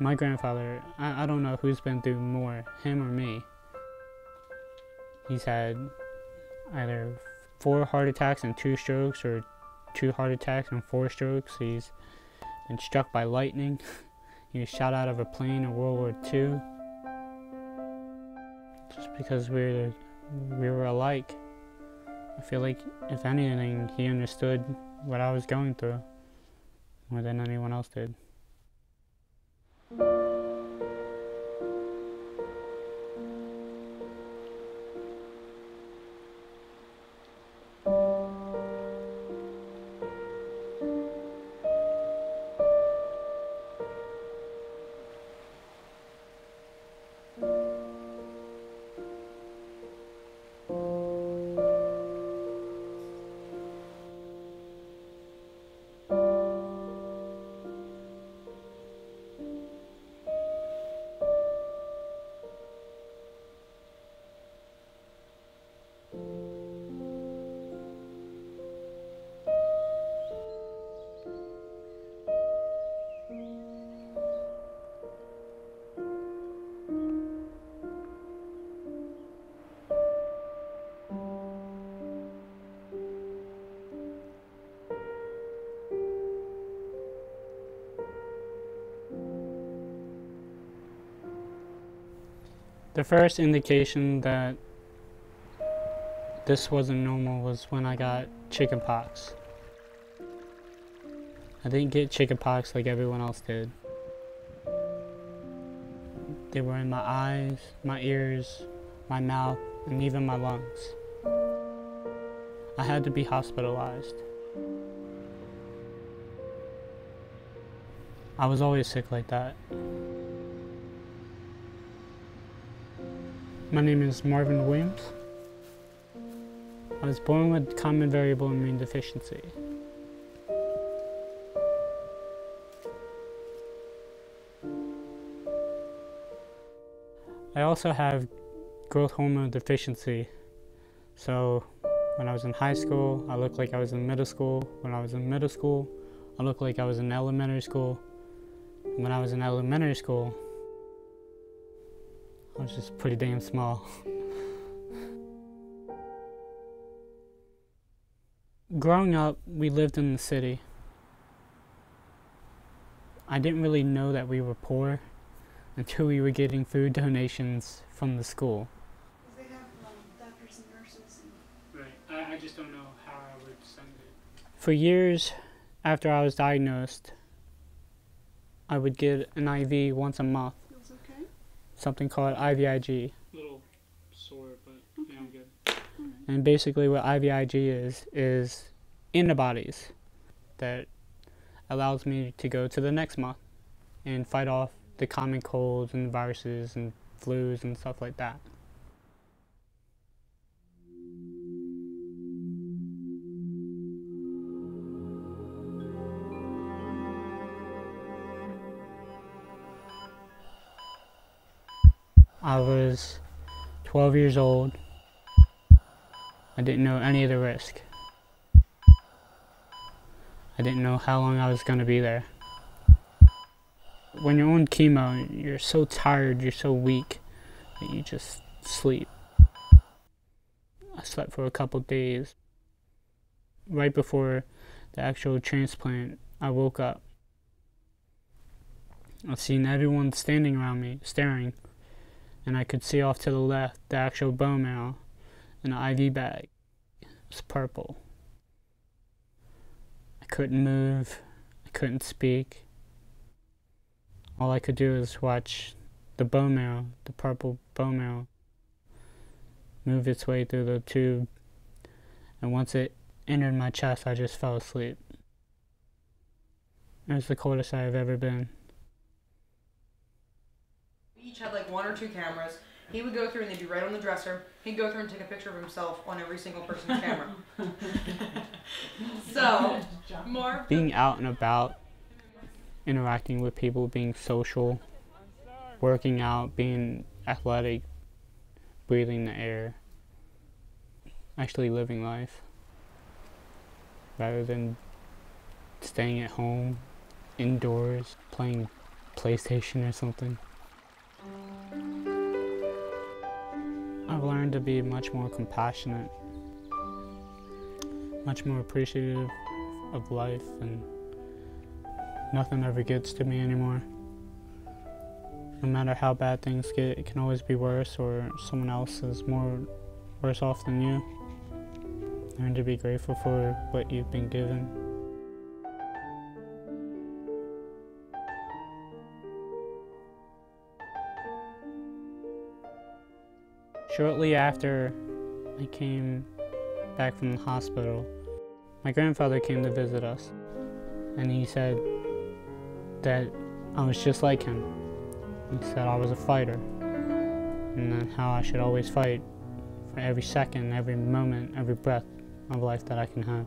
My grandfather, I don't know who's been through more, him or me. He's had either 4 heart attacks and 2 strokes, or 2 heart attacks and 4 strokes. He's been struck by lightning. He was shot out of a plane in World War II. Just because we were alike. I feel like, if anything, he understood what I was going through more than anyone else did. The first indication that this wasn't normal was when I got chickenpox. I didn't get chickenpox like everyone else did. They were in my eyes, my ears, my mouth, and even my lungs. I had to be hospitalized. I was always sick like that. My name is Marvin Williams. I was born with common variable immune deficiency. I also have growth hormone deficiency. So when I was in high school, I looked like I was in middle school. When I was in middle school, I looked like I was in elementary school. When I was in elementary school, I was just pretty damn small. Growing up, we lived in the city. I didn't really know that we were poor until we were getting food donations from the school. They have doctors and nurses. Right. I just don't know how I would send it. For years after I was diagnosed, I would get an IV once a month. Feels okay? Something called IVIG. A little sore, but yeah, I'm good. Right. And basically what IVIG is antibodies that allows me to go to the next month and fight off the common colds and viruses and flus and stuff like that. I was 12 years old. I didn't know any of the risk. I didn't know how long I was going to be there. When you're on chemo, you're so tired, you're so weak, that you just sleep. I slept for a couple days. Right before the actual transplant, I woke up. I've seen everyone standing around me, staring, and I could see off to the left the actual bone marrow in an IV bag. It was purple. I couldn't move, I couldn't speak. All I could do is watch the bone marrow, the purple bone marrow, move its way through the tube, and once it entered my chest, I just fell asleep. It was the coldest I've ever been. We each had like 1 or 2 cameras. He would go through and they'd be right on the dresser. He'd go through and take a picture of himself on every single person's camera. So, more Being out and about, interacting with people, being social, working out, being athletic, breathing the air, actually living life, rather than staying at home, indoors, playing PlayStation or something. I've learned to be much more compassionate, much more appreciative of life, and nothing ever gets to me anymore. No matter how bad things get, it can always be worse, or someone else is worse off than you. Learn to be grateful for what you've been given. Shortly after I came back from the hospital, my grandfather came to visit us, and he said that I was just like him. He said I was a fighter, and then how I should always fight for every second, every moment, every breath of life that I can have.